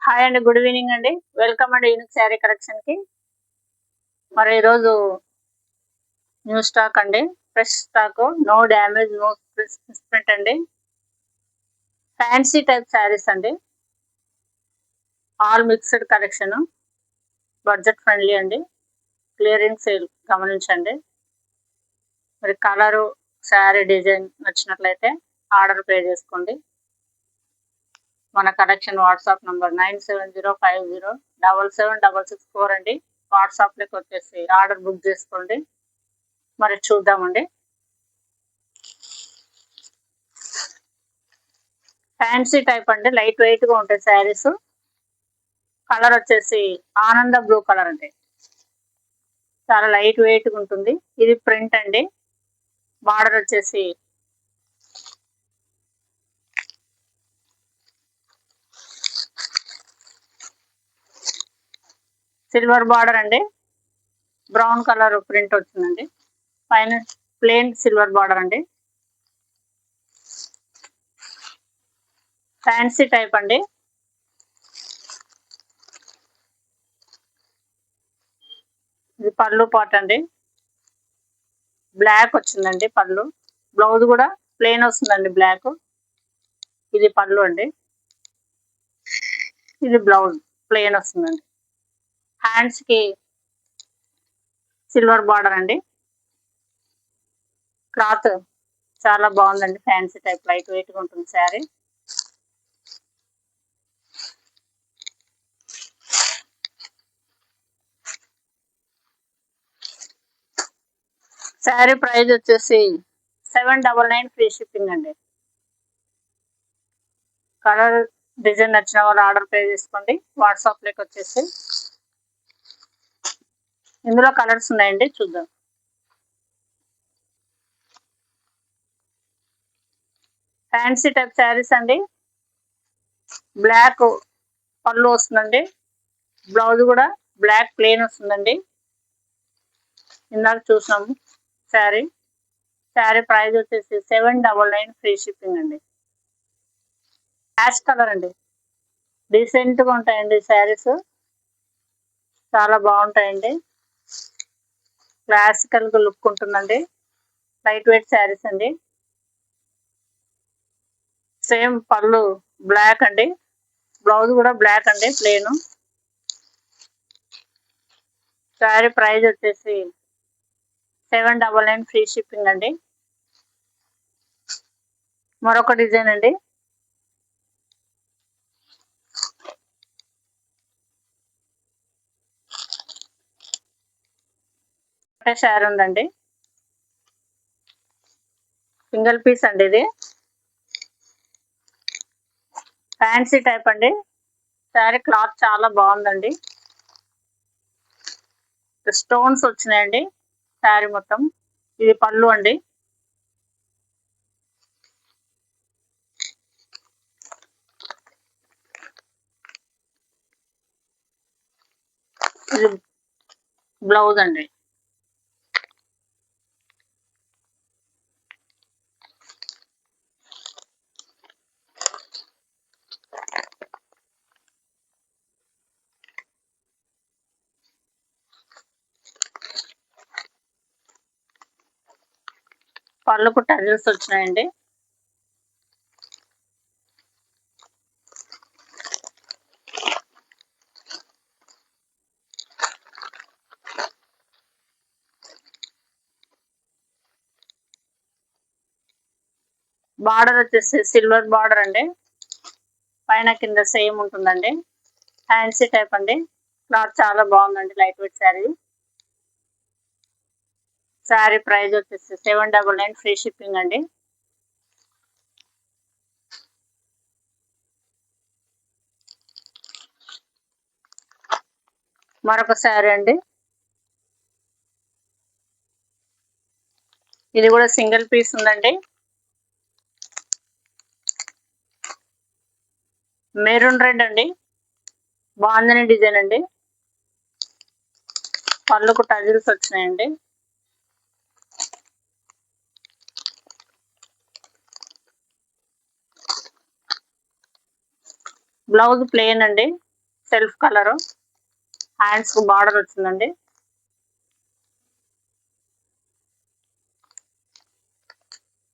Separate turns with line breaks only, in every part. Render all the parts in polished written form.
Hi అండి, good evening అండి. Welcome అండి యూనిక్ శారీ కలెక్షన్ కి. మరి ఈరోజు న్యూ స్టాక్ అండి, fresh stock, no damage, no print అండి. ఫ్యాన్సీ టైప్ శారీస్ అండి, all mixed collection, budget friendly అండి. క్లియరింగ్ సేల్ గమనించండి. మరి కలరు, శారీ డిజైన్ నచ్చినట్లయితే ఆర్డర్ పే చేసుకోండి. మన కలెక్షన్ వాట్సాప్ నంబర్ 9705077664 అండి. వాట్సాప్లోకి వచ్చేసి ఆర్డర్ బుక్ చేసుకోండి. మరి చూద్దామండి. ఫ్యాన్సీ టైప్ అండి, లైట్ వెయిట్ గా ఉంటాయి శారీస్. కలర్ వచ్చేసి ఆనంద బ్లూ కలర్ అండి, చాలా లైట్ వెయిట్ గా ఉంటుంది. ఇది ప్రింట్ అండి. బార్డర్ వచ్చేసి సిల్వర్ బార్డర్ అండి, బ్రౌన్ కలర్ ప్రింట్ వచ్చిందండి. పైన ప్లెయిన్ సిల్వర్ బార్డర్ అండి. ఫ్యాన్సీ టైప్ అండి. ఇది పళ్ళు పాట్ అండి, బ్లాక్ వచ్చిందండి పళ్ళు. బ్లౌజ్ కూడా ప్లెయిన్ వస్తుందండి బ్లాక్. ఇది పళ్ళు అండి, ఇది బ్లౌజ్ ప్లెయిన్ వస్తుందండి. హ్యాండ్స్ కి సిల్వర్ బార్డర్ అండి. క్లాత్ చాలా బాగుందండి, ఫ్యాన్సీ టైప్ లైట్ వెయిట్ గా ఉంటుంది శారీ. శారీ ప్రైస్ వచ్చేసి 799 ఫ్రీ షిప్పింగ్ అండి. కలర్ డిజైన్ నచ్చిన వాళ్ళు ఆర్డర్ పే చేసుకోండి. వాట్సాప్లోకి వచ్చేసి ఇందులో కలర్స్ ఉన్నాయండి, చూద్దాం. ఫ్యాన్సీ టైప్ శారీస్ అండి, బ్లాక్ పళ్ళు వస్తుందండి. బ్లౌజ్ కూడా బ్లాక్ ప్లెయిన్ వస్తుందండి. ఇందాక చూసినాము శారీ. శారీ ప్రైస్ వచ్చేసి 799 ఫ్రీ షిప్పింగ్ అండి. యాష్ కలర్ అండి, డీసెంట్ గా ఉంటాయండి శారీస్, చాలా బాగుంటాయండి. క్లాసికల్ గా లుక్ ఉంటుందండి. లైట్ వెయిట్ శారీస్ అండి. సేమ్ పళ్ళు బ్లాక్ అండి, బ్లౌజ్ కూడా బ్లాక్ అండి ప్లెయిన్. శారీ ప్రైస్ వచ్చేసి 799 ఫ్రీ షిప్పింగ్ అండి. మరొక డిజైన్ అండి, ఒకటే శారీ ఉందండి, సింగిల్ పీస్ అండి. ఇది ఫ్యాన్సీ టైప్ అండి. శారీ క్లాత్ చాలా బాగుందండి. స్టోన్స్ వచ్చినాయండి శారీ మొత్తం. ఇది పళ్ళు అండి, ఇది బ్లౌజ్ అండి. పళ్ళకు టజిల్స్ వచ్చినాయండి. బార్డర్ వచ్చేసి సిల్వర్ బార్డర్ అండి, పైన కింద సేమ్ ఉంటుందండి. ఫ్యాన్సీ టైప్ అండి. క్లాత్ చాలా బాగుందండి, light weight sari. Sari price వచ్చేసి 799 ఫ్రీ షిప్పింగ్ అండి. మరొక శారీ అండి, ఇది కూడా సింగిల్ పీస్ ఉందండి. మెరూన్ రెడ్ అండి, బాగుందని డిజైన్ అండి. పళ్ళకు టజిల్స్ వచ్చినాయండి. బ్లౌజ్ ప్లెయిన్ అండి, సెల్ఫ్ కలర్, హ్యాండ్స్ బార్డర్ వచ్చిందండి.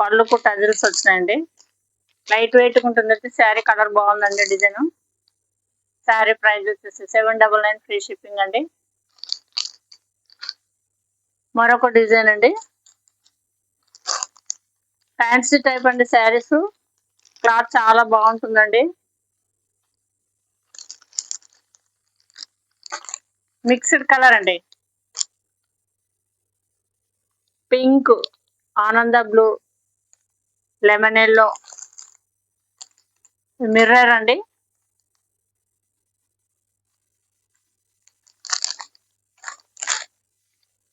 పళ్ళుకు టజిల్స్ వచ్చినాయండి. లైట్ వెయిట్ ఉంటుందండి. శారీ కలర్ బాగుందండి. డిజైన్. శారీ ప్రైస్ వచ్చేసి 799 ఫ్రీ షిప్పింగ్ అండి. మరొక డిజైన్ అండి. ఫ్యాన్సీ టైప్ అండి. శారీస్ క్లాత్ చాలా బాగుంటుందండి. మిక్స్డ్ కలర్ అండి. పింక్, ఆనంద బ్లూ, లెమన్ ఎల్లో, మిర్రర్ అండి.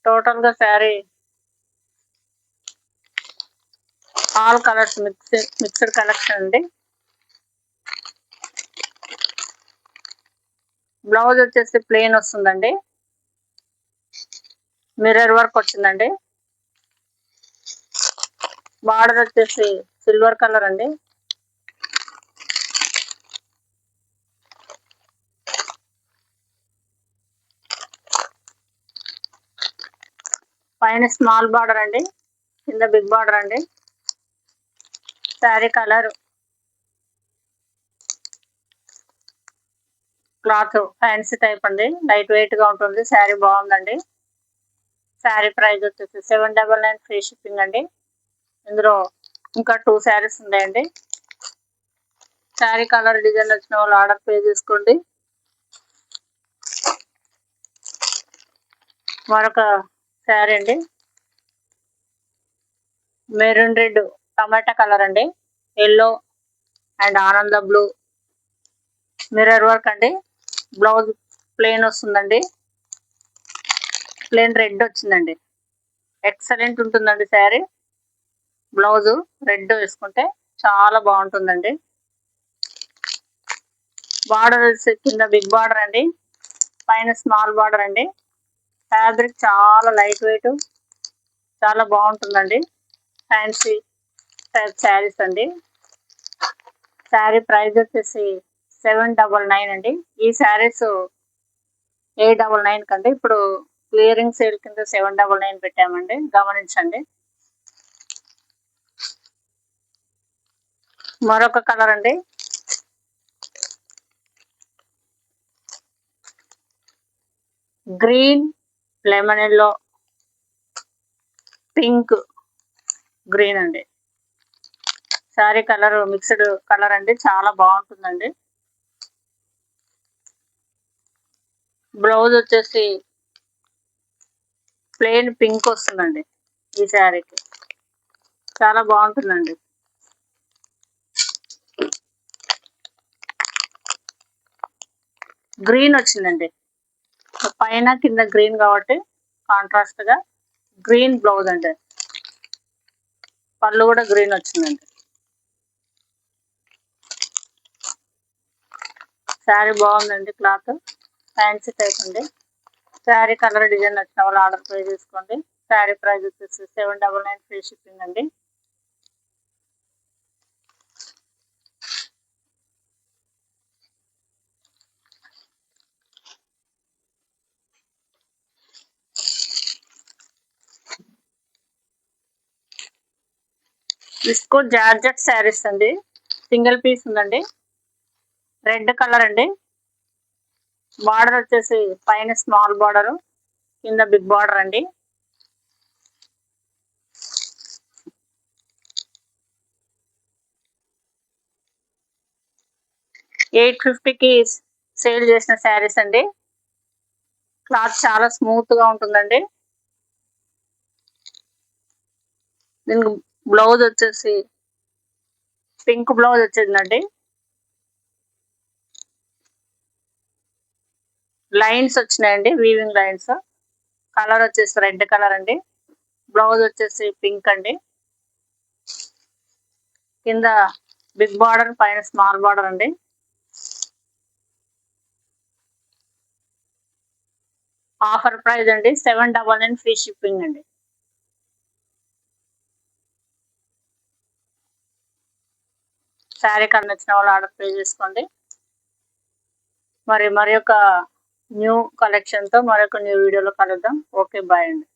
టోటల్ గా sari all colours mixed collection అండి. బ్లౌజ్ వచ్చేసి ప్లెయిన్ వస్తుందండి. మిర్రర్ వర్క్ వచ్చిందండి. బార్డర్ వచ్చేసి సిల్వర్ కలర్ అండి. పైన స్మాల్ బార్డర్ అండి. కింద బిగ్ బార్డర్ అండి. Sari colour cloth fancy type అండి. లైట్ వెయిట్ గా ఉంటుంది. శారీ బాగుందండి. శారీ ప్రైస్ వచ్చేసి 799 ఫ్రీ షిప్పింగ్ అండి. ఇందులో ఇంకా 2 శారీస్ ఉన్నాయండి. శారీ కలర్ డిజైన్ వచ్చిన వాళ్ళు ఆర్డర్ పే చేసుకోండి. మరొక శారీ అండి. మెరూన్ రెడ్, టమాటా కలర్ అండి. ఎల్లో అండ్ ఆనంద బ్లూ, మిర్రర్ వర్క్ అండి. బ్లౌజ్ ప్లెయిన్ వస్తుందండి. ప్లెయిన్ రెడ్ వచ్చిందండి. ఎక్సలెంట్ ఉంటుందండి శారీ. బ్లౌజ్ రెడ్ వేసుకుంటే చాలా బాగుంటుందండి. బార్డర్ కింద బిగ్ బార్డర్ అండి. పైన స్మాల్ బార్డర్ అండి. ఫ్యాబ్రిక్ చాలా లైట్ వెయిట్, చాలా బాగుంటుందండి. ఫ్యాన్సీ టైప్ శారీస్ అండి. శారీ ప్రైస్ వచ్చేసి 799 అండి. ఈ శారీస్ 899 కండి. ఇప్పుడు క్లియరింగ్ సేల్ కింద 799 పెట్టామండి. గమనించండి. మరొక కలర్ అండి. Green, lemon yellow, pink, green అండి. శారీ కలర్ మిక్స్డ్ కలర్ అండి. చాలా బాగుంటుందండి. బ్లౌజ్ వచ్చేసి ప్లెయిన్ పింక్ వస్తుందండి. ఈ శారీకి చాలా బాగుంటుందండి. గ్రీన్ వచ్చిందండి. పైన కింద గ్రీన్ కాబట్టి కాంట్రాస్ట్ గా గ్రీన్ బ్లౌజ్ అండి. పళ్ళు కూడా గ్రీన్ వచ్చిందండి. శారీ బాగుందండి. క్లాత్ ఫ్యాన్సీ టైప్ అండి. శారీ కలర్ డిజైన్ వచ్చిన వాళ్ళు ఆర్డర్ పే చేసుకోండి. శారీ ప్రైస్ వచ్చేసి 799 ఫ్రీ షిప్పింగ్ అండి. విస్కో జార్జెట్ శారీస్ అండి. సింగిల్ పీస్ ఉందండి. రెడ్ కలర్ అండి. బార్డర్ వచ్చేసి పైన స్మాల్ బార్డర్, కింద బిగ్ బార్డర్ అండి. $850కి సేల్ చేసిన శారీస్ అండి. క్లాత్ చాలా స్మూత్ గా ఉంటుందండి. దీనికి బ్లౌజ్ వచ్చేసి పింక్ బ్లౌజ్ వచ్చిందండి. లైన్స్ వచ్చినాయండి. Weaving lines. కలర్ వచ్చేసి రెడ్ కలర్ అండి. బ్లౌజ్ వచ్చేసి పింక్ అండి. కింద బిగ్ బార్డర్, పైన స్మాల్ బార్డర్ అండి. ఆఫర్ ప్రైస్ అండి. 799 ఫ్రీ షిప్పింగ్ అండి. శారీ కలర్ నచ్చిన వాళ్ళు ఆర్డర్ పే చేసుకోండి. మరి మరొక న్యూ కలెక్షన్తో మరొక న్యూ వీడియోలో కలుద్దాం. ఓకే, బాయ్ అండి.